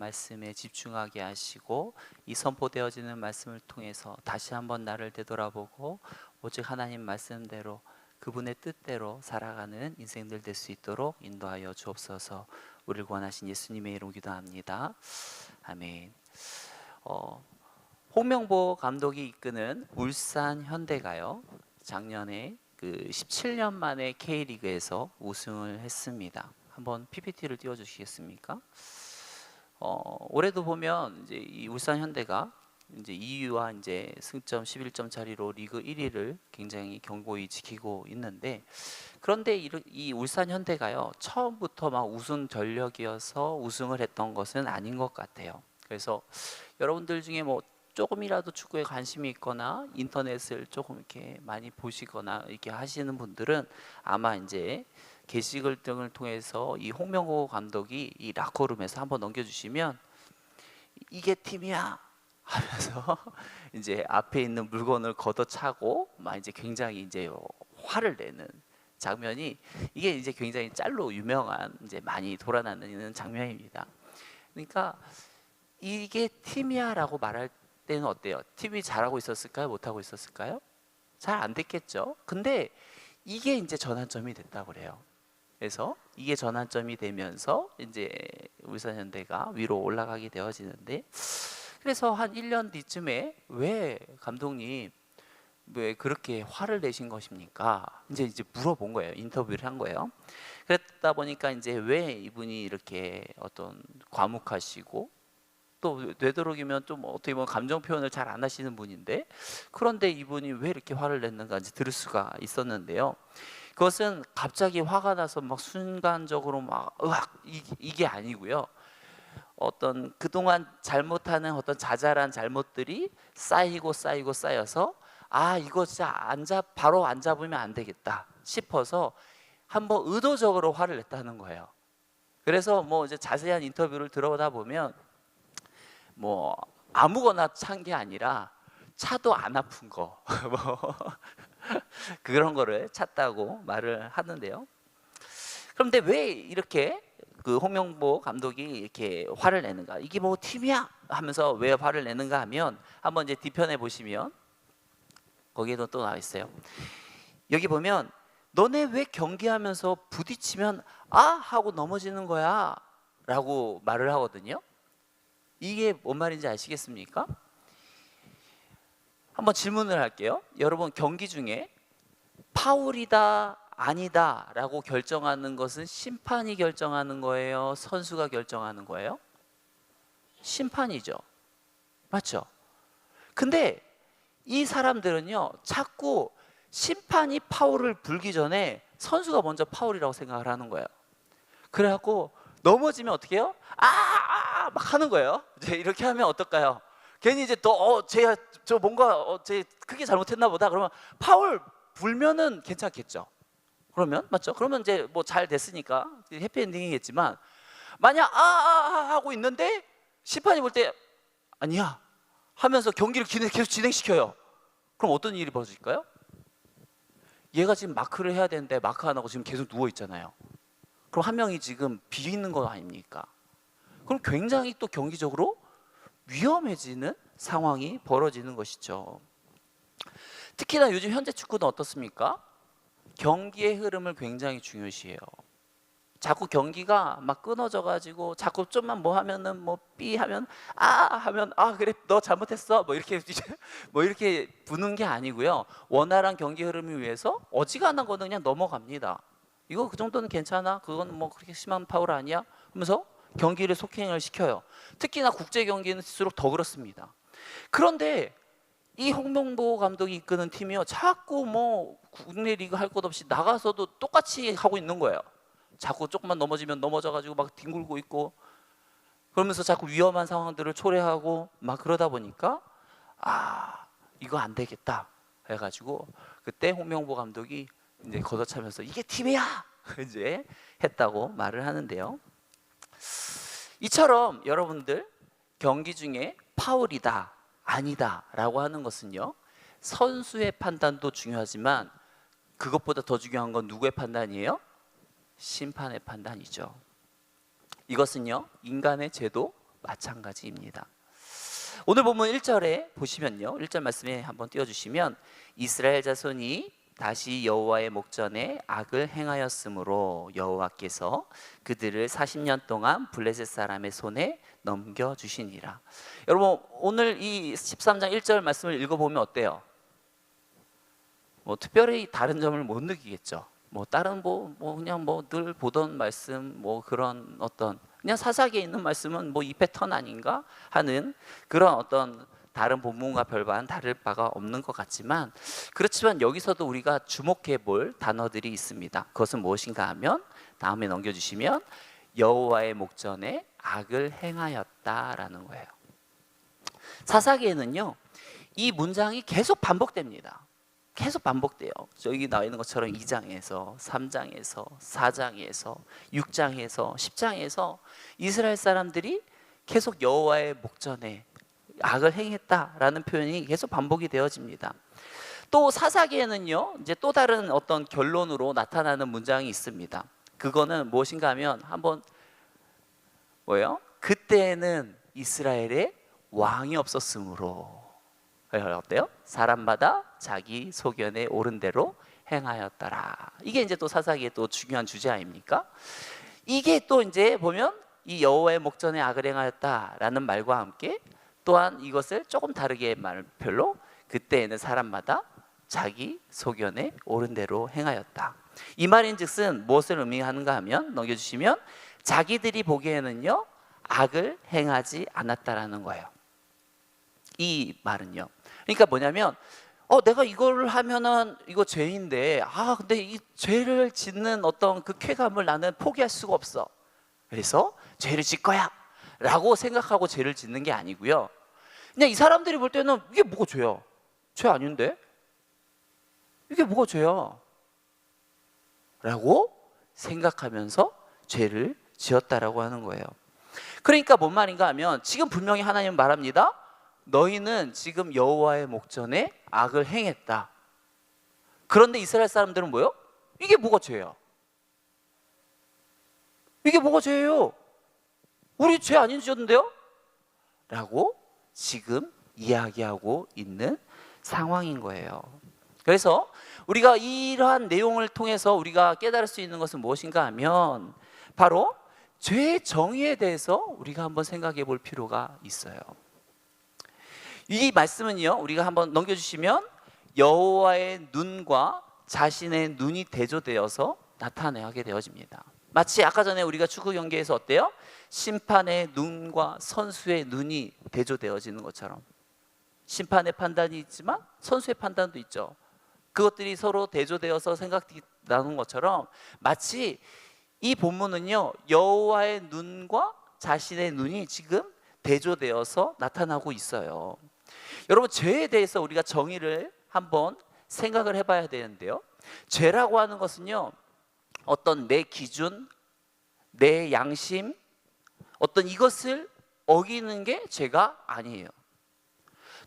말씀에 집중하게 하시고 이 선포되어지는 말씀을 통해서 다시 한번 나를 되돌아보고 오직 하나님 말씀대로 그분의 뜻대로 살아가는 인생들 될 수 있도록 인도하여 주옵소서. 우리를 구원하신 예수님의 이름으로 기도합니다. 아멘. 홍명보 감독이 이끄는 울산 현대가요, 작년에 17년 만에 K리그에서 우승을 했습니다. 한번 PPT를 띄워주시겠습니까? 올해도 보면 이제 이 울산 현대가 이제 2위와 이제 승점 11점 차리로 리그 1위를 굉장히 견고히 지키고 있는데, 그런데 이 울산 현대가요, 처음부터 막 우승 전력이어서 우승을 했던 것은 아닌 것 같아요. 그래서 여러분들 중에 뭐 조금이라도 축구에 관심이 있거나 인터넷을 조금 이렇게 많이 보시거나 이렇게 하시는 분들은 아마 이제 게시글 등을 통해서 이 홍명보 감독이 이 라커룸에서 한번 넘겨주시면 이게 팀이야 하면서 이제 앞에 있는 물건을 걷어차고 막 이제 굉장히 이제 화를 내는 장면이, 이게 이제 굉장히 짤로 유명한 이제 많이 돌아다니는 장면입니다. 그러니까 이게 팀이야라고 말할 때는 어때요? 팀이 잘하고 있었을까요? 못하고 있었을까요? 잘 안 됐겠죠. 근데 이게 이제 전환점이 됐다고 그래요. 그래서 이게 전환점이 되면서 이제 울산현대가 위로 올라가게 되어지는데, 그래서 한 1년 뒤쯤에 왜 감독님 왜 그렇게 화를 내신 것입니까? 이제 물어본 거예요. 인터뷰를 한 거예요. 그랬다 보니까 이제 왜 이분이 이렇게 어떤 과묵하시고 또 되도록이면 좀 어떻게 보면 감정 표현을 잘 안 하시는 분인데, 그런데 이분이 왜 이렇게 화를 냈는가 이제 들을 수가 있었는데요. 그것은 갑자기 화가 나서 막 순간적으로 막 으악 이게 아니고요. 어떤 그동안 잘못하는 어떤 자잘한 잘못들이 쌓여서 이거 진짜 바로 안 잡으면 안 되겠다 싶어서 한번 의도적으로 화를 냈다는 거예요. 그래서 뭐 이제 자세한 인터뷰를 들어보다 보면 뭐 아무거나 찬 게 아니라 차도 안 아픈 거 뭐 그런 거를 찼다고 말을 하는데요. 그런데 왜 이렇게 홍명보 감독이 이렇게 화를 내는가? 이게 뭐 팀이야 하면서 왜 화를 내는가 하면, 한번 이제 뒤편에 보시면 거기에도 또 나와 있어요. 여기 보면 너네 왜 경기하면서 부딪히면 하고 넘어지는 거야 라고 말을 하거든요. 이게 뭔 말인지 아시겠습니까? 한번 질문을 할게요. 여러분, 경기 중에 파울이다 아니다 라고 결정하는 것은 심판이 결정하는 거예요? 선수가 결정하는 거예요? 심판이죠. 맞죠? 근데 이 사람들은요, 자꾸 심판이 파울을 불기 전에 선수가 먼저 파울이라고 생각을 하는 거예요. 그래갖고 넘어지면 어떻게 해요? 막 하는 거예요. 이제 이렇게 하면 어떨까요? 괜히 이제 쟤 뭔가 쟤 크게 잘못했나 보다. 그러면 파울 불면은 괜찮겠죠. 그러면 맞죠? 그러면 이제 뭐 잘 됐으니까 해피엔딩이겠지만, 만약 하고 있는데 심판이 볼 때 아니야 하면서 경기를 계속 진행시켜요. 그럼 어떤 일이 벌어질까요? 얘가 지금 마크를 해야 되는데 마크 안 하고 지금 계속 누워 있잖아요. 그럼 한 명이 지금 비어 있는 거 아닙니까? 그럼 굉장히 또 경기적으로 위험해지는 상황이 벌어지는 것이죠. 특히나 요즘 현재 축구는 어떻습니까? 경기의 흐름을 굉장히 중요시해요. 자꾸 경기가 막 끊어져 가지고 자꾸 좀만 뭐 하면은 뭐 삐 하면 하면 그래 너 잘못했어 뭐 이렇게 뭐 이렇게 부는 게 아니고요. 원활한 경기 흐름을 위해서 어지간한 거는 그냥 넘어갑니다. 이거 그 정도는 괜찮아? 그건 뭐 그렇게 심한 파울 아니야? 하면서 경기를 속행을 시켜요. 특히나 국제 경기일수록 더 그렇습니다. 그런데 이 홍명보 감독이 이끄는 팀이요, 자꾸 뭐 국내 리그 할 것 없이 나가서도 똑같이 하고 있는 거예요. 자꾸 조금만 넘어지면 넘어져가지고 막 뒹굴고 있고, 그러면서 자꾸 위험한 상황들을 초래하고 막 그러다 보니까 이거 안 되겠다 해가지고 그때 홍명보 감독이 이제 걷어차면서 이게 팀이야 이제 했다고 말을 하는데요. 이처럼 여러분들 경기 중에 파울이다 아니다 라고 하는 것은요, 선수의 판단도 중요하지만 그것보다 더 중요한 건 누구의 판단이에요? 심판의 판단이죠. 이것은요, 인간의 죄도 마찬가지입니다. 오늘 본문 1절에 보시면요, 1절 말씀에 한번 띄워주시면 이스라엘 자손이 다시 여호와의 목전에 악을 행하였으므로 여호와께서 그들을 40년 동안 블레셋 사람의 손에 넘겨주시니라. 여러분, 오늘 이 13장 1절 말씀을 읽어보면 어때요? 뭐 특별히 다른 점을 못 느끼겠죠. 뭐 다른 그냥 늘 보던 말씀, 그런 어떤 그냥 사사기에 있는 말씀은 이 패턴 아닌가 하는 그런 어떤 다른 본문과 별반 다를 바가 없는 것 같지만, 그렇지만 여기서도 우리가 주목해 볼 단어들이 있습니다. 그것은 무엇인가 하면 다음에 넘겨주시면 여호와의 목전에 악을 행하였다라는 거예요. 사사기에는요, 이 문장이 계속 반복됩니다. 계속 반복돼요. 여기 나와 있는 것처럼 2장에서 3장에서 4장에서 6장에서 10장에서 이스라엘 사람들이 계속 여호와의 목전에 악을 행했다라는 표현이 계속 반복이 되어집니다. 또 사사기에는요, 이제 또 다른 어떤 결론으로 나타나는 문장이 있습니다. 그거는 무엇인가 하면 한번 그때에는 이스라엘에 왕이 없었으므로 어때요? 사람마다 자기 소견에 옳은 대로 행하였더라. 이게 이제 또 사사기의 또 중요한 주제 아닙니까? 이게 또 이제 보면 이 여호와의 목전에 악을 행하였다라는 말과 함께 또한 이것을 조금 다르게 말별로 그때에는 사람마다 자기 소견에 옳은 대로 행하였다. 이 말인즉슨 무엇을 의미하는가 하면 넘겨주시면 자기들이 보기에는요, 악을 행하지 않았다라는 거예요. 이 말은요, 그러니까 뭐냐면 내가 이걸 하면은 이거 죄인데 근데 이 죄를 짓는 어떤 그 쾌감을 나는 포기할 수가 없어. 그래서 죄를 짓 거야 라고 생각하고 죄를 짓는 게 아니고요, 그냥 이 사람들이 볼 때는 이게 뭐가 죄야? 죄 아닌데? 이게 뭐가 죄야? 라고 생각하면서 죄를 지었다라고 하는 거예요. 그러니까 뭔 말인가 하면 지금 분명히 하나님은 말합니다. 너희는 지금 여호와의 목전에 악을 행했다. 그런데 이스라엘 사람들은 뭐예요? 이게 뭐가 죄야? 이게 뭐가 죄예요? 우리 죄 아닌 지었는데요? 라고 지금 이야기하고 있는 상황인 거예요. 그래서 우리가 이러한 내용을 통해서 우리가 깨달을 수 있는 것은 무엇인가 하면 바로 죄의 정의에 대해서 우리가 한번 생각해 볼 필요가 있어요. 이 말씀은요, 우리가 한번 넘겨주시면 여호와의 눈과 자신의 눈이 대조되어서 나타나게 되어집니다. 마치 아까 전에 우리가 축구 경기에서 어때요? 심판의 눈과 선수의 눈이 대조되어지는 것처럼 심판의 판단이 있지만 선수의 판단도 있죠. 그것들이 서로 대조되어서 생각이 나는 것처럼 마치 이 본문은요, 여호와의 눈과 자신의 눈이 지금 대조되어서 나타나고 있어요. 여러분, 죄에 대해서 우리가 정의를 한번 생각을 해봐야 되는데요, 죄라고 하는 것은요, 어떤 내 기준, 내 양심, 어떤 이것을 어기는 게 죄가 아니에요.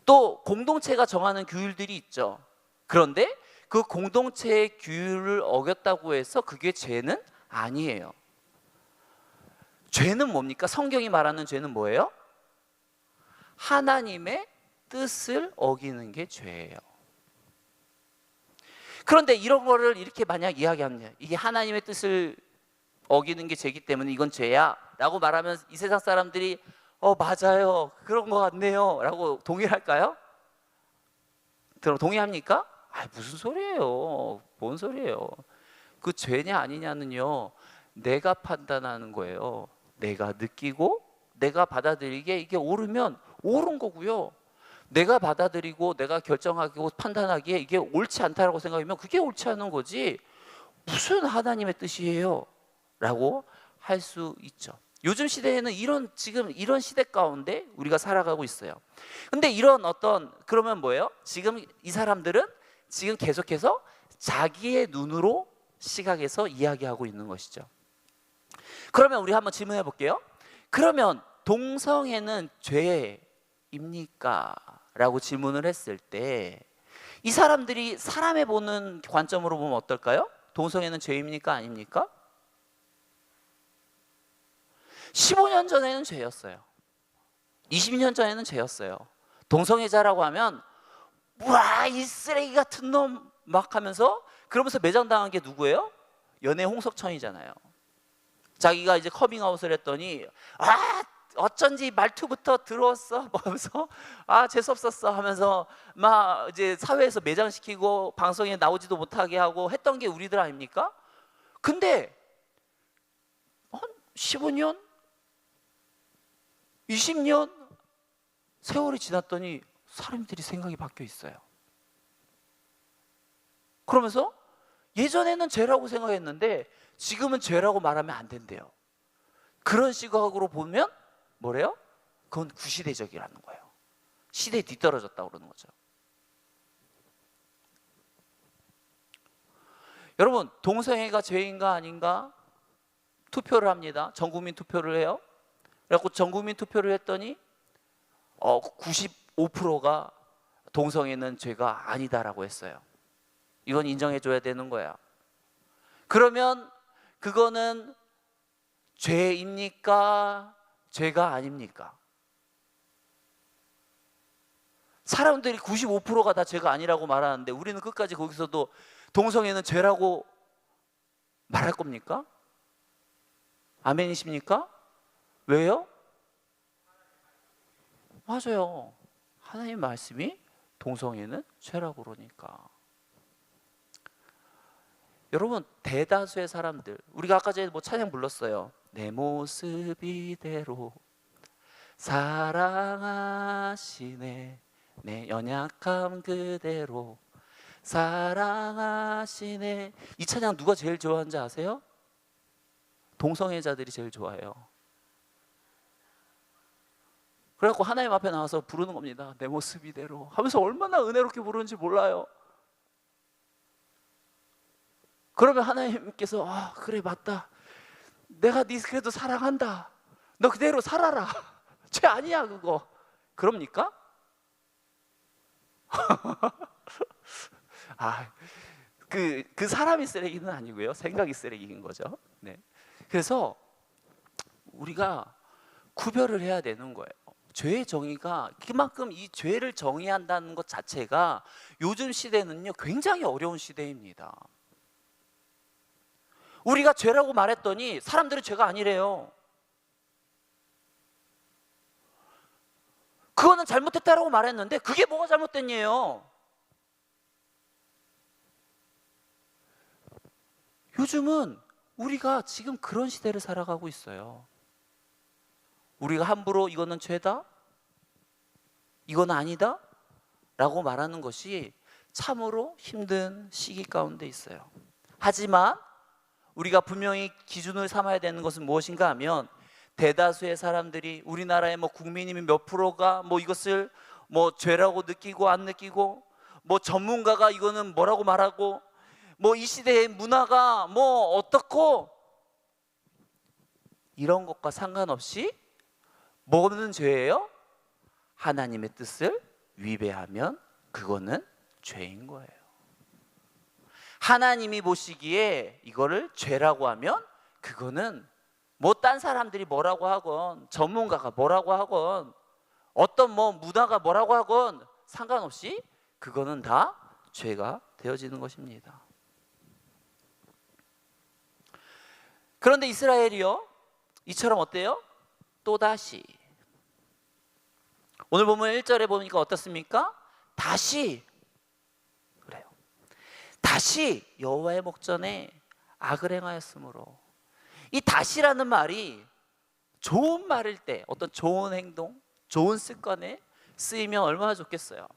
또 공동체가 정하는 규율들이 있죠. 그런데 그 공동체의 규율을 어겼다고 해서 그게 죄는 아니에요. 죄는 뭡니까? 성경이 말하는 죄는 뭐예요? 하나님의 뜻을 어기는 게 죄예요. 그런데 이런 거를 이렇게 만약 이야기하면 이게 하나님의 뜻을 어기는 게 죄이기 때문에 이건 죄야 라고 말하면 이 세상 사람들이 맞아요, 그런 것 같네요 라고 동의할까요? 동의합니까? 무슨 소리예요? 뭔 소리예요? 그 죄냐 아니냐는요, 내가 판단하는 거예요. 내가 느끼고 내가 받아들이기에 이게 옳으면 옳은 거고요, 내가 받아들이고 내가 결정하고 판단하기에 이게 옳지 않다라고 생각하면 그게 옳지 않은 거지 무슨 하나님의 뜻이에요? 라고 할 수 있죠. 요즘 시대에는 지금 이런 시대 가운데 우리가 살아가고 있어요. 근데 그러면 뭐예요? 지금 이 사람들은 지금 계속해서 자기의 눈으로 시각에서 이야기하고 있는 것이죠. 그러면 우리 한번 질문해 볼게요. 그러면 동성애는 죄입니까? 라고 질문을 했을 때 이 사람들이 사람의 보는 관점으로 보면 어떨까요? 동성애는 죄입니까? 아닙니까? 15년 전에는 죄였어요. 20년 전에는 죄였어요. 동성애자라고 하면 와, 이 쓰레기 같은 놈 막 하면서, 그러면서 매장당한 게 누구예요? 연애 홍석천이잖아요. 자기가 이제 커밍아웃을 했더니 어쩐지 말투부터 들어왔어 뭐 하면서 재수없었어 하면서 막 이제 사회에서 매장시키고 방송에 나오지도 못하게 하고 했던 게 우리들 아닙니까? 근데 한 15년? 20년? 세월이 지났더니 사람들이 생각이 바뀌어 있어요. 그러면서 예전에는 죄라고 생각했는데 지금은 죄라고 말하면 안 된대요. 그런 시각으로 보면 뭐래요? 그건 구시대적이라는 거예요. 시대에 뒤떨어졌다고 그러는 거죠. 여러분, 동성애가 죄인가 아닌가 투표를 합니다. 전국민 투표를 해요. 그래갖고 전국민 투표를 했더니 95%가 동성애는 죄가 아니다라고 했어요. 이건 인정해줘야 되는 거야. 그러면 그거는 죄입니까? 죄가 아닙니까? 사람들이 95%가 다 죄가 아니라고 말하는데 우리는 끝까지 거기서도 동성애는 죄라고 말할 겁니까? 아멘이십니까? 왜요? 맞아요. 하나님 말씀이 동성애는 죄라고 그러니까. 여러분, 대다수의 사람들, 우리가 아까 전에 찬양 불렀어요. 내 모습 이대로 사랑하시네, 내 연약함 그대로 사랑하시네. 이 찬양 누가 제일 좋아하는지 아세요? 동성애자들이 제일 좋아해요. 그래갖고 하나님 앞에 나와서 부르는 겁니다. 내 모습 이대로 하면서 얼마나 은혜롭게 부르는지 몰라요. 그러면 하나님께서 그래 맞다, 내가 네 그래도 사랑한다, 너 그대로 살아라, 죄 아니야 그거, 그럽니까? 그 사람이 쓰레기는 아니고요, 생각이 쓰레기인 거죠. 네. 그래서 우리가 구별을 해야 되는 거예요. 죄의 정의가, 그만큼 이 죄를 정의한다는 것 자체가 요즘 시대는요 굉장히 어려운 시대입니다. 우리가 죄라고 말했더니 사람들은 죄가 아니래요. 그거는 잘못했다라고 말했는데 그게 뭐가 잘못됐냐요? 요즘은 우리가 지금 그런 시대를 살아가고 있어요. 우리가 함부로 이거는 죄다, 이건 아니다 라고 말하는 것이 참으로 힘든 시기 가운데 있어요. 하지만 우리가 분명히 기준을 삼아야 되는 것은 무엇인가 하면, 대다수의 사람들이, 우리나라의 국민이 몇 프로가 이것을 죄라고 느끼고 안 느끼고, 전문가가 이거는 뭐라고 말하고, 이 시대의 문화가 어떻고, 이런 것과 상관없이 뭐는 죄예요? 하나님의 뜻을 위배하면 그거는 죄인 거예요. 하나님이 보시기에 이거를 죄라고 하면 그거는 딴 사람들이 뭐라고 하건, 전문가가 뭐라고 하건, 어떤 문화가 뭐라고 하건 상관없이 그거는 다 죄가 되어지는 것입니다. 그런데 이스라엘이요, 이처럼 어때요? 또다시, 오늘 보면 1절에 보니까 어떻습니까? 다시 그래요. 다시 여호와의 목전에 악을 행하였으므로. 이 다시라는 말이 좋은 말일 때, 어떤 좋은 행동, 좋은 습관에 쓰이면 얼마나 좋겠어요.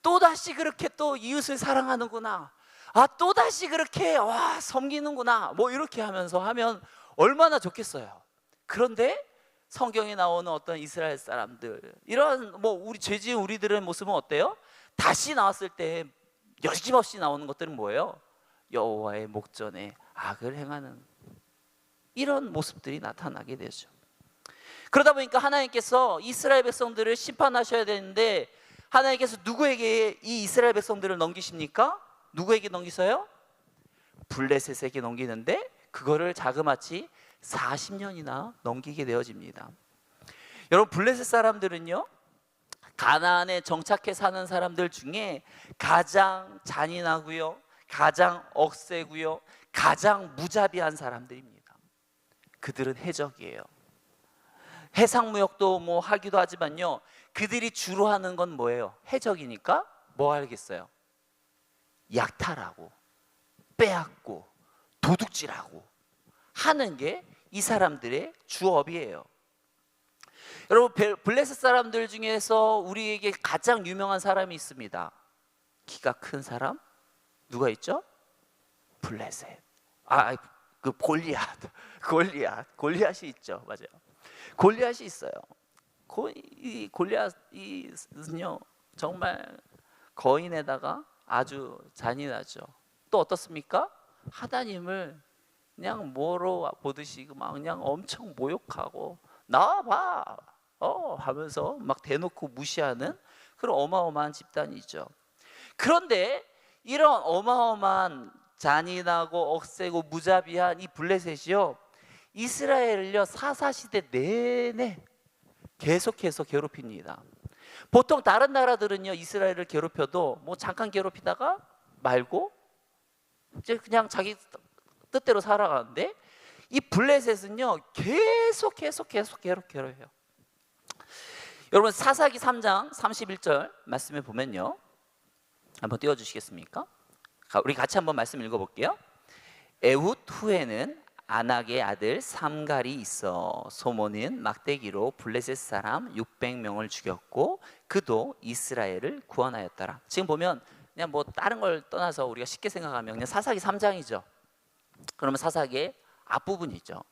또다시 그렇게 또 이웃을 사랑하는구나, 또다시 그렇게 섬기는구나, 이렇게 하면서 하면 얼마나 좋겠어요. 그런데 성경에 나오는 어떤 이스라엘 사람들, 이런 우리 죄 지은 우리들의 모습은 어때요? 다시 나왔을 때 여지없이 나오는 것들은 뭐예요? 여호와의 목전에 악을 행하는 이런 모습들이 나타나게 되죠. 그러다 보니까 하나님께서 이스라엘 백성들을 심판하셔야 되는데, 하나님께서 누구에게 이 이스라엘 백성들을 넘기십니까? 누구에게 넘기세요? 블레셋에게 넘기는데, 그거를 자그마치 40년이나 넘기게 되어집니다. 여러분 블레셋 사람들은요, 가나안에 정착해 사는 사람들 중에 가장 잔인하고요, 가장 억세고요, 가장 무자비한 사람들입니다. 그들은 해적이에요. 해상무역도 뭐 하기도 하지만요, 그들이 주로 하는 건 뭐예요? 해적이니까 뭐 하겠어요? 약탈하고 빼앗고 도둑질하고 하는 게 이 사람들의 주업이에요. 여러분 블레셋 사람들 중에서 우리에게 가장 유명한 사람이 있습니다. 키가 큰 사람 누가 있죠? 블레셋. 그 골리앗이 있죠. 맞아요. 골리앗이 있어요. 이 골리앗이요 정말 거인에다가 아주 잔인하죠. 또 어떻습니까? 하나님을 그냥 뭐로 보듯이 막 그냥 엄청 모욕하고 나와봐 하면서 막 대놓고 무시하는 그런 어마어마한 집단이죠. 그런데 이런 어마어마한 잔인하고 억세고 무자비한 이 블레셋이요, 이스라엘을요 사사시대 내내 계속해서 괴롭힙니다. 보통 다른 나라들은요 이스라엘을 괴롭혀도 뭐 잠깐 괴롭히다가 말고 이제 그냥 자기 뜻대로 살아가는데, 이 블레셋은요 계속 괴롭혀요. 여러분 사사기 3장 31절 말씀에 보면요, 한번 띄워주시겠습니까? 우리 같이 한번 말씀 읽어볼게요. 에훗 후에는 아낙의 아들 삼갈이 있어 소몬은 막대기로 블레셋 사람 600명을 죽였고 그도 이스라엘을 구원하였더라. 지금 보면 그냥 뭐 다른 걸 떠나서 우리가 쉽게 생각하면 그냥 사사기 3장이죠. 그러면 사사기의 앞부분이죠.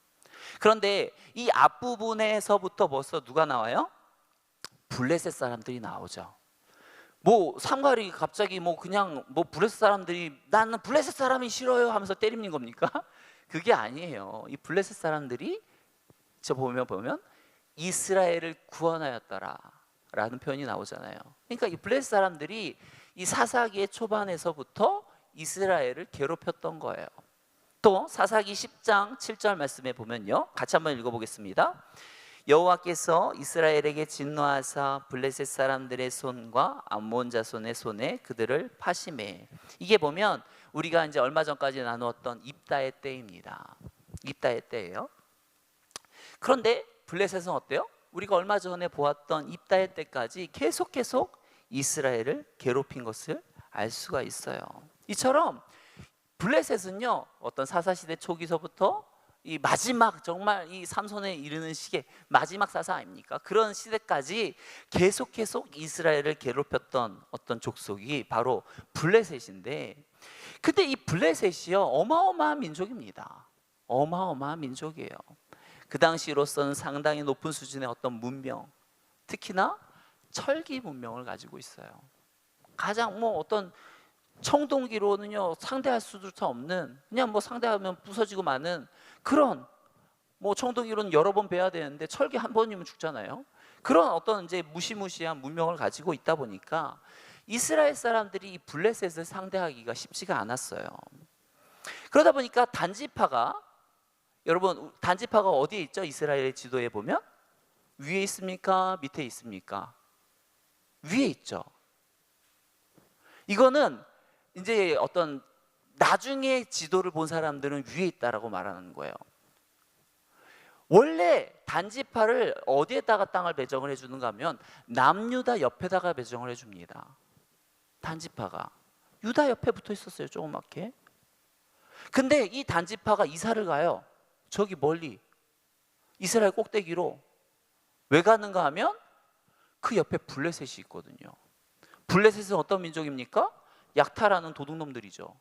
그런데 이 앞부분에서부터 벌써 누가 나와요? 블레셋 사람들이 나오죠. 뭐 삼갈이 갑자기 뭐 그냥 뭐 블레셋 사람들이 나는 블레셋 사람이 싫어요 하면서 때리는 겁니까? 그게 아니에요. 이 블레셋 사람들이 저 보면 이스라엘을 구원하였더라 라는 표현이 나오잖아요. 그러니까 이 블레셋 사람들이 이 사사기의 초반에서부터 이스라엘을 괴롭혔던 거예요. 또 사사기 10장 7절 말씀에 보면요, 같이 한번 읽어보겠습니다. 여호와께서 이스라엘에게 진노하사 블레셋 사람들의 손과 암몬 자손의 손에 그들을 파시매. 이게 보면 우리가 이제 얼마 전까지 나누었던 입다의 때입니다. 입다의 때예요. 그런데 블레셋은 어때요? 우리가 얼마 전에 보았던 입다의 때까지 계속 이스라엘을 괴롭힌 것을 알 수가 있어요. 이처럼 블레셋은요 어떤 사사시대 초기서부터 이 마지막 정말 이 삼손에 이르는 시기에 마지막 사사 아닙니까? 그런 시대까지 계속 이스라엘을 괴롭혔던 어떤 족속이 바로 블레셋인데, 근데 이 블레셋이요 어마어마한 민족입니다. 어마어마한 민족이에요. 그 당시로서는 상당히 높은 수준의 어떤 문명, 특히나 철기 문명을 가지고 있어요. 가장 뭐 어떤 청동기로는요 상대할 수조차 없는, 그냥 뭐 상대하면 부서지고 마는 그런, 뭐 청동기로는 여러 번 베야 되는데 철기 한 번이면 죽잖아요. 그런 어떤 이제 무시무시한 문명을 가지고 있다 보니까 이스라엘 사람들이 이 블레셋을 상대하기가 쉽지가 않았어요. 그러다 보니까 단지파가, 여러분 단지파가 어디에 있죠? 이스라엘의 지도에 보면 위에 있습니까? 밑에 있습니까? 위에 있죠. 이거는 이제 어떤 나중에 지도를 본 사람들은 위에 있다라고 말하는 거예요. 원래 단지파를 어디에다가 땅을 배정을 해주는가 하면 남유다 옆에다가 배정을 해줍니다. 단지파가 유다 옆에 붙어 있었어요, 조그맣게. 근데 이 단지파가 이사를 가요. 저기 멀리 이스라엘 꼭대기로. 왜 가는가 하면 그 옆에 블레셋이 있거든요. 블레셋은 어떤 민족입니까? 약탈하는 도둑놈들이죠.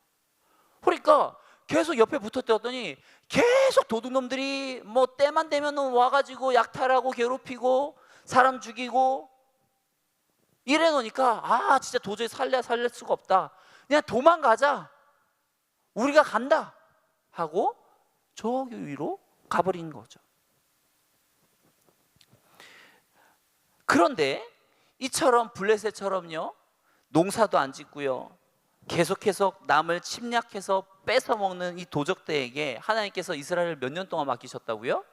그러니까 계속 옆에 붙었더니 계속 도둑놈들이 뭐 때만 되면 와가지고 약탈하고 괴롭히고 사람 죽이고 이래 놓으니까 진짜 도저히 살릴 수가 없다. 그냥 도망가자. 우리가 간다 하고 저기 위로 가버린 거죠. 그런데 이처럼 블레셋처럼요 농사도 안 짓고요 계속해서 남을 침략해서 뺏어먹는 이 도적들에게 하나님께서 이스라엘을 몇 년 동안 맡기셨다고요?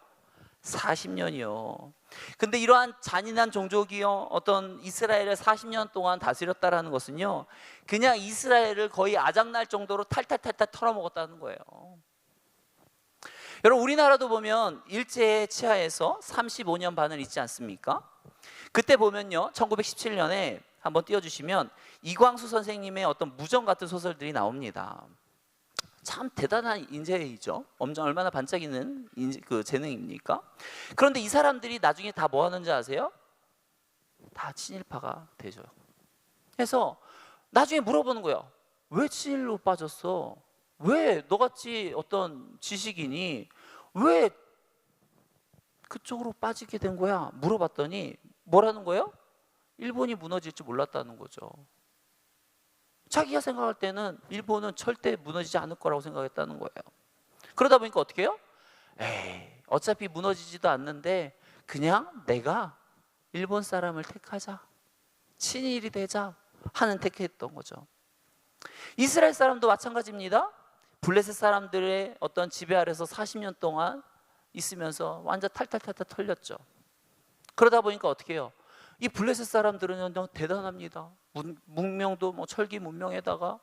40년이요. 근데 이러한 잔인한 종족이요, 어떤 이스라엘을 40년 동안 다스렸다라는 것은요, 그냥 이스라엘을 거의 아작날 정도로 탈탈탈탈 털어먹었다는 거예요. 여러분, 우리나라도 보면 일제 치하에서 35년 반을 있지 않습니까? 그때 보면요, 1917년에 한번 띄워주시면 이광수 선생님의 어떤 무정 같은 소설들이 나옵니다. 참 대단한 인재이죠. 얼마나 반짝이는 재능입니까? 그런데 이 사람들이 나중에 다 뭐 하는지 아세요? 다 친일파가 되죠. 그래서 나중에 물어보는 거예요. 왜 친일로 빠졌어? 왜 너같이 어떤 지식인이 왜 그쪽으로 빠지게 된 거야? 물어봤더니 뭐라는 거예요? 일본이 무너질 줄 몰랐다는 거죠. 자기가 생각할 때는 일본은 절대 무너지지 않을 거라고 생각했다는 거예요. 그러다 보니까 어떻게 해요? 어차피 무너지지도 않는데 그냥 내가 일본 사람을 택하자, 친일이 되자 하는 택했던 거죠. 이스라엘 사람도 마찬가지입니다. 블레셋 사람들의 어떤 지배 아래서 40년 동안 있으면서 완전 탈탈탈탈 털렸죠. 그러다 보니까 어떻게 해요? 이 블레셋 사람들은 대단합니다. 문명도 뭐 철기 문명에다가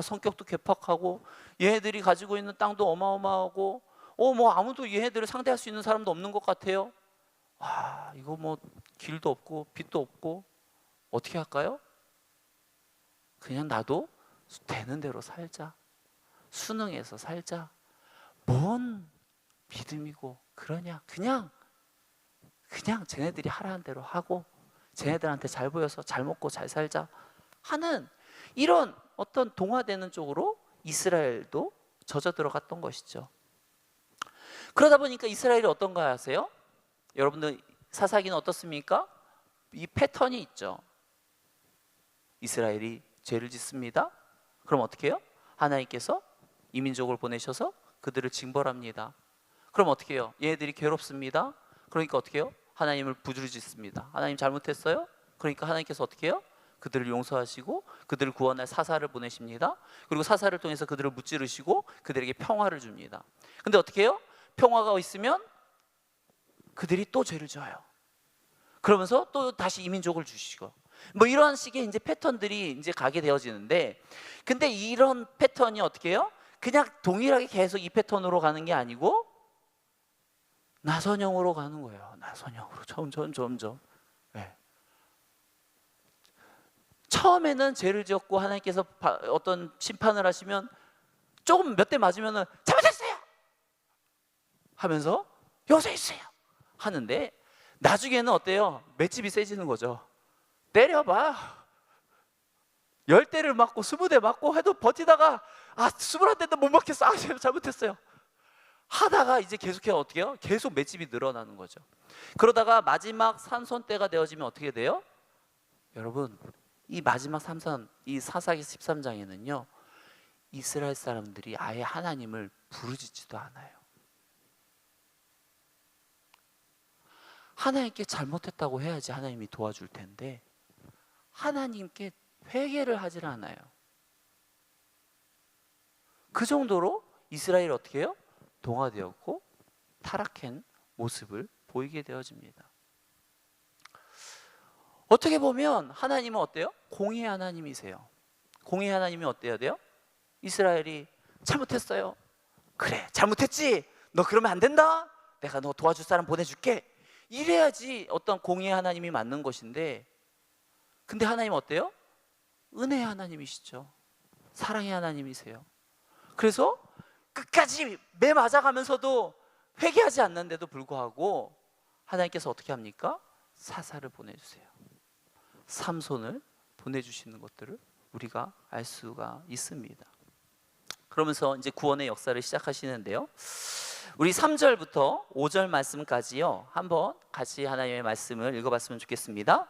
성격도 괴팍하고 얘네들이 가지고 있는 땅도 어마어마하고 뭐 아무도 얘네들을 상대할 수 있는 사람도 없는 것 같아요. 이거 뭐 길도 없고 빛도 없고 어떻게 할까요? 그냥 나도 되는 대로 살자. 순응해서 살자. 뭔 믿음이고 그러냐. 그냥 쟤네들이 하라는 대로 하고 쟤네들한테 잘 보여서 잘 먹고 잘 살자 하는 이런 어떤 동화되는 쪽으로 이스라엘도 젖어 들어갔던 것이죠. 그러다 보니까 이스라엘이 어떤가 아세요? 여러분들 사사기는 어떻습니까? 이 패턴이 있죠. 이스라엘이 죄를 짓습니다. 그럼 어떻게 해요? 하나님께서 이민족을 보내셔서 그들을 징벌합니다. 그럼 어떻게 해요? 얘네들이 괴롭습니다. 그러니까 어떻게 해요? 하나님을 부르짖습니다. 하나님 잘못했어요? 그러니까 하나님께서 어떻게 해요? 그들을 용서하시고 그들을 구원할 사사를 보내십니다. 그리고 사사를 통해서 그들을 무찌르시고 그들에게 평화를 줍니다. 근데 어떻게 해요? 평화가 있으면 그들이 또 죄를 져요. 그러면서 또 다시 이민족을 주시고 뭐 이런 식의 이제 패턴들이 이제 가게 되어지는데, 근데 이런 패턴이 어떻게 해요? 그냥 동일하게 계속 이 패턴으로 가는 게 아니고 나선형으로 가는 거예요. 나선형으로 점점. 네. 처음에는 죄를 지었고 하나님께서 어떤 심판을 하시면 조금 몇 대 맞으면은 잘못했어요 하면서 용서했어요 하는데, 나중에는 어때요? 맷집이 세지는 거죠. 때려봐. 10대를 맞고 20대 맞고 해도 버티다가 21대도 못 맞겠어. 잘못했어요 하다가 이제 계속해서 어떻게 해요? 계속 맷집이 늘어나는 거죠. 그러다가 마지막 산손 때가 되어지면 어떻게 돼요? 여러분, 이 마지막 삼선, 이 사사기 13장에는요 이스라엘 사람들이 아예 하나님을 부르짖지도 않아요. 하나님께 잘못했다고 해야지 하나님이 도와줄 텐데 하나님께 회개를 하질 않아요. 그 정도로 이스라엘이 어떻게 해요? 동화되었고 타락한 모습을 보이게 되어집니다. 어떻게 보면 하나님은 어때요? 공의의 하나님이세요. 공의의 하나님이 어때야 돼요? 이스라엘이 잘못했어요. 그래, 잘못했지? 너 그러면 안 된다? 내가 너 도와줄 사람 보내줄게. 이래야지 어떤 공의의 하나님이 맞는 것인데, 근데 하나님은 어때요? 은혜의 하나님이시죠. 사랑의 하나님이세요. 그래서 끝까지 매 맞아가면서도 회개하지 않는데도 불구하고 하나님께서 어떻게 합니까? 사사를 보내주세요. 삼손을 보내주시는 것들을 우리가 알 수가 있습니다. 그러면서 이제 구원의 역사를 시작하시는데요, 우리 3절부터 5절 말씀까지요 한번 같이 하나님의 말씀을 읽어봤으면 좋겠습니다.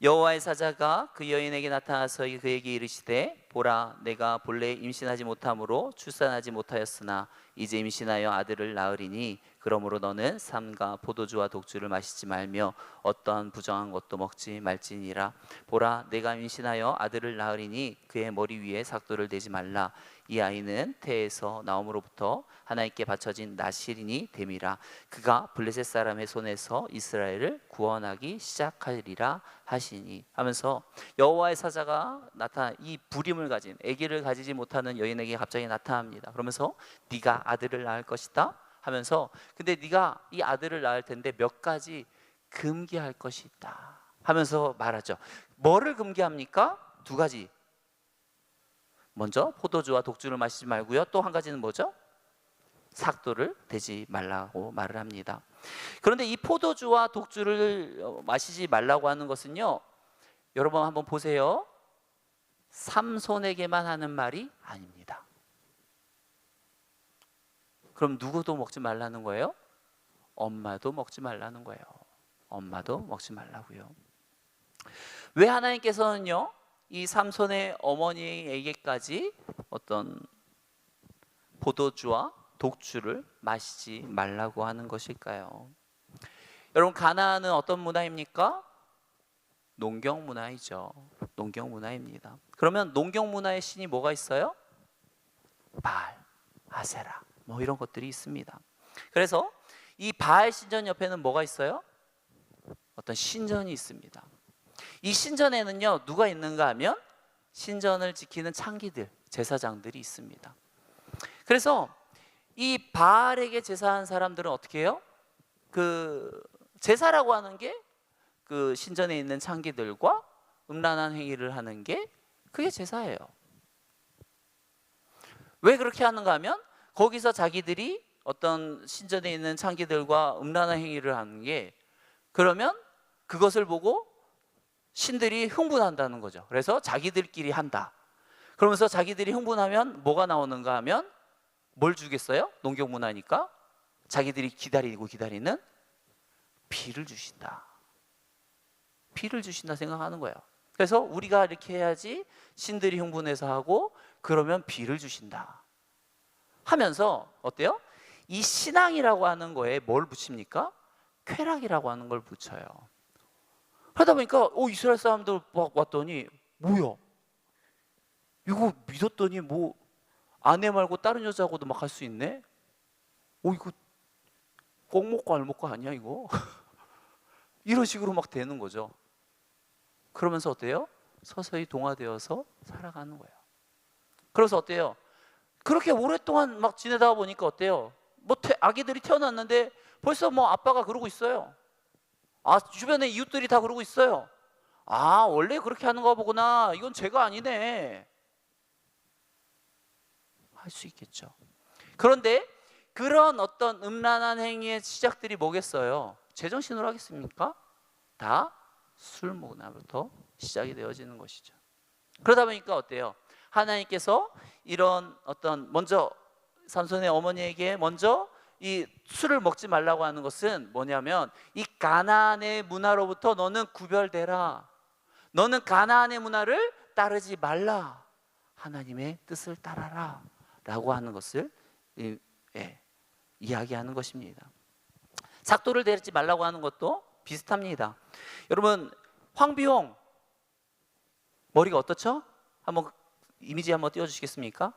여호와의 사자가 그 여인에게 나타나서 그에게 이르시되 보라 내가 본래 임신하지 못함으로 출산하지 못하였으나 이제 임신하여 아들을 낳으리니 그러므로 너는 삼가 포도주와 독주를 마시지 말며 어떠한 부정한 것도 먹지 말지니라. 보라 내가 임신하여 아들을 낳으리니 그의 머리 위에 삭도를 대지 말라. 이 아이는 태에서 나옴으로부터 하나님께 바쳐진 나실인이 됨이라. 그가 블레셋 사람의 손에서 이스라엘을 구원하기 시작하리라 하시니 하면서 여호와의 사자가 이 부림을 가진 아기를 가지지 못하는 여인에게 갑자기 나타납니다. 그러면서 네가 아들을 낳을 것이다 하면서 근데 네가 이 아들을 낳을 텐데 몇 가지 금기할 것이 있다 하면서 말하죠. 뭐를 금기합니까? 두 가지. 먼저 포도주와 독주를 마시지 말고요. 또 한 가지는 뭐죠? 삭도를 대지 말라고 말을 합니다. 그런데 이 포도주와 독주를 마시지 말라고 하는 것은요, 여러분 한번 보세요. 삼손에게만 하는 말이 아닙니다. 그럼 누구도 먹지 말라는 거예요? 엄마도 먹지 말라는 거예요. 엄마도 먹지 말라고요. 왜 하나님께서는요 이 삼손의 어머니에게까지 어떤 포도주와 독주를 마시지 말라고 하는 것일까요? 여러분 가나안은 어떤 문화입니까? 농경 문화이죠. 농경 문화입니다. 그러면 농경 문화의 신이 뭐가 있어요? 바알, 아세라 뭐 이런 것들이 있습니다. 그래서 이 바알 신전 옆에는 뭐가 있어요? 어떤 신전이 있습니다. 이 신전에는요 누가 있는가 하면 신전을 지키는 창기들, 제사장들이 있습니다. 그래서 이 바알에게 제사한 사람들은 어떻게 해요? 그 제사라고 하는 게 그 신전에 있는 창기들과 음란한 행위를 하는 게 그게 제사예요. 왜 그렇게 하는가 하면 거기서 자기들이 어떤 신전에 있는 창기들과 음란한 행위를 하는 게 그러면 그것을 보고 신들이 흥분한다는 거죠. 그래서 자기들끼리 한다. 그러면서 자기들이 흥분하면 뭐가 나오는가 하면 뭘 주겠어요? 농경 문화니까 자기들이 기다리는 비를 주신다. 비를 주신다 생각하는 거예요. 그래서 우리가 이렇게 해야지 신들이 흥분해서 하고 그러면 비를 주신다 하면서 어때요? 이 신앙이라고 하는 거에 뭘 붙입니까? 쾌락이라고 하는 걸 붙여요. 그러다 보니까 이스라엘 사람들 막 왔더니 뭐야? 이거 믿었더니 뭐 아내 말고 다른 여자하고도 막 할 수 있네? 이거 꼭 먹고 알 먹고 아니야 이거? 이런 식으로 막 되는 거죠. 그러면서 어때요? 서서히 동화되어서 살아가는 거예요. 그래서 어때요? 그렇게 오랫동안 막 지내다 보니까 어때요? 뭐 아기들이 태어났는데 벌써 뭐 아빠가 그러고 있어요. 주변에 이웃들이 다 그러고 있어요. 원래 그렇게 하는 거 보구나. 이건 죄가 아니네. 할 수 있겠죠. 그런데 그런 어떤 음란한 행위의 시작들이 뭐겠어요? 제정신으로 하겠습니까? 다 술 문화부터 시작이 되어지는 것이죠. 그러다 보니까 어때요? 하나님께서 이런 어떤 먼저 삼손의 어머니에게 먼저 이 술을 먹지 말라고 하는 것은 뭐냐면 이 가나안의 문화로부터 너는 구별되라. 너는 가나안의 문화를 따르지 말라. 하나님의 뜻을 따라라 라고 하는 것을 이야기하는 것입니다. 삭도를 대지 말라고 하는 것도 비슷합니다. 여러분 황비홍 머리가 어떻죠? 한번 이미지 한번 띄워주시겠습니까?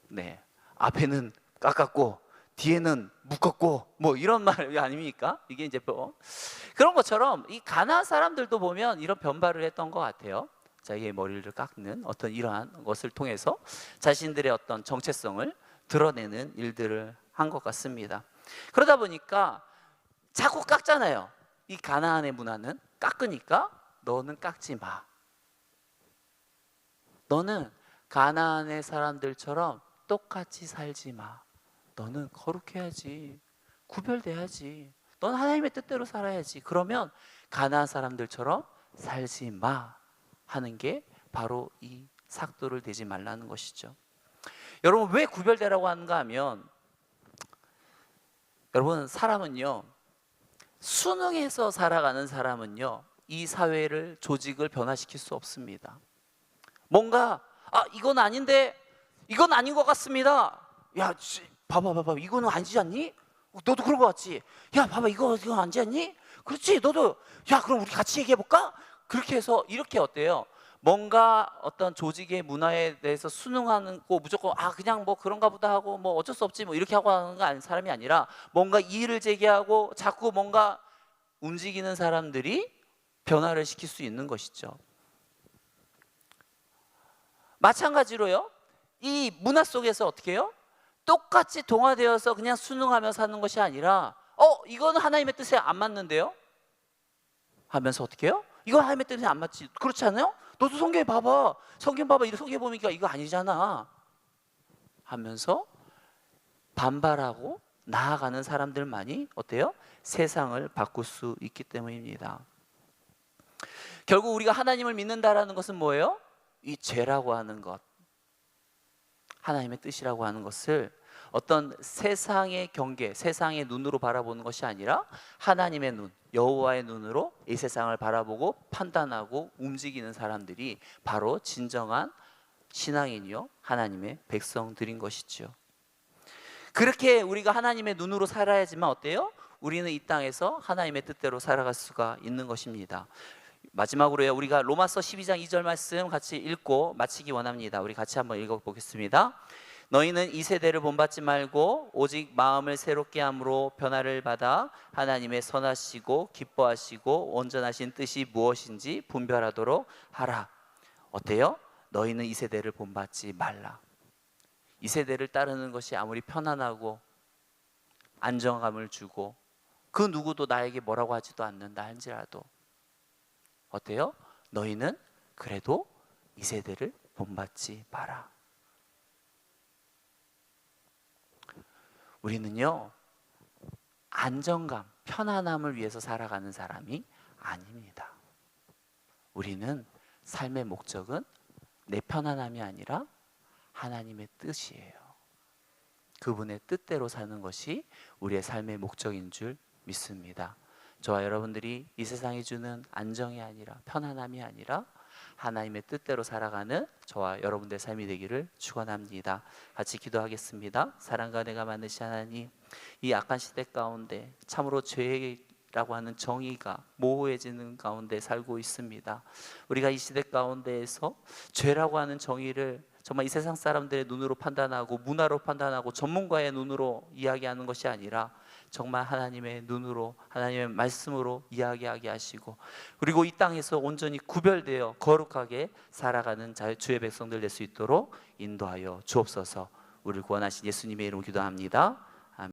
네, 앞에는 깎았고 뒤에는 묶었고 뭐 이런 말 아닙니까? 이게 이제 그런 것처럼 이 가나안 사람들도 보면 이런 변발을 했던 것 같아요. 자기의 머리를 깎는 어떤 이러한 것을 통해서 자신들의 어떤 정체성을 드러내는 일들을 한 것 같습니다. 그러다 보니까 자꾸 깎잖아요. 이 가나안의 문화는 깎으니까 너는 깎지 마. 너는 가나안의 사람들처럼 똑같이 살지 마. 너는 거룩해야지. 구별돼야지. 넌 하나님의 뜻대로 살아야지. 그러면 가나안 사람들처럼 살지 마 하는 게 바로 이 삭도를 대지 말라는 것이죠. 여러분 왜 구별되라고 하는가 하면 여러분 사람은요 순응해서 살아가는 사람은요 이 사회를 조직을 변화시킬 수 없습니다. 뭔가 이건 아닌데, 이건 아닌 것 같습니다. 야, 봐봐, 이거는 아니지 않니? 너도 그런 거 같지? 야, 봐봐, 이건 아니지 않니? 그렇지, 너도. 야, 그럼 우리 같이 얘기해 볼까? 그렇게 해서 이렇게 어때요? 뭔가 어떤 조직의 문화에 대해서 순응하는 거 무조건 그냥 뭐 그런가 보다 하고 뭐 어쩔 수 없지 뭐 이렇게 하고 하는 거 아닌 사람이 아니라, 뭔가 이의를 제기하고 자꾸 뭔가 움직이는 사람들이 변화를 시킬 수 있는 것이죠. 마찬가지로요, 이 문화 속에서 어떻게 해요? 똑같이 동화되어서 그냥 순응하며 사는 것이 아니라 이거는 하나님의 뜻에 안 맞는데요? 하면서 어떻게 해요? 이거 하나님의 뜻에 안 맞지. 그렇지 않아요? 너도 성경 봐봐. 이거 성경 보니까 이거 아니잖아. 하면서 반발하고 나아가는 사람들만이 어때요? 세상을 바꿀 수 있기 때문입니다. 결국 우리가 하나님을 믿는다라는 것은 뭐예요? 이 죄라고 하는 것, 하나님의 뜻이라고 하는 것을 어떤 세상의 경계, 세상의 눈으로 바라보는 것이 아니라 하나님의 눈, 여호와의 눈으로 이 세상을 바라보고 판단하고 움직이는 사람들이 바로 진정한 신앙인이요, 하나님의 백성들인 것이죠. 그렇게 우리가 하나님의 눈으로 살아야지만 어때요? 우리는 이 땅에서 하나님의 뜻대로 살아갈 수가 있는 것입니다. 마지막으로요, 우리가 로마서 12장 2절 말씀 같이 읽고 마치기 원합니다. 우리 같이 한번 읽어보겠습니다. 너희는 이 세대를 본받지 말고 오직 마음을 새롭게 함으로 변화를 받아 하나님의 선하시고 기뻐하시고 온전하신 뜻이 무엇인지 분별하도록 하라. 어때요? 너희는 이 세대를 본받지 말라. 이 세대를 따르는 것이 아무리 편안하고 안정감을 주고 그 누구도 나에게 뭐라고 하지도 않는다 할지라도 어때요? 너희는 그래도 이 세대를 본받지 마라. 우리는요, 안정감, 편안함을 위해서 살아가는 사람이 아닙니다. 우리는 삶의 목적은 내 편안함이 아니라 하나님의 뜻이에요. 그분의 뜻대로 사는 것이 우리의 삶의 목적인 줄 믿습니다. 저와 여러분들이 이 세상이 주는 안정이 아니라, 편안함이 아니라 하나님의 뜻대로 살아가는 저와 여러분들의 삶이 되기를 축원합니다. 같이 기도하겠습니다. 사랑과 은혜가 많으신 하나님, 이 악한 시대 가운데 참으로 죄라고 하는 정의가 모호해지는 가운데 살고 있습니다. 우리가 이 시대 가운데에서 죄라고 하는 정의를 정말 이 세상 사람들의 눈으로 판단하고 문화로 판단하고 전문가의 눈으로 이야기하는 것이 아니라 정말 하나님의 눈으로, 하나님의 말씀으로 이야기하게 하시고, 그리고 이 땅에서 온전히 구별되어 거룩하게 살아가는 주의 백성들 될 수 있도록 인도하여 주옵소서. 우리를 구원하신 예수님의 이름으로 기도합니다.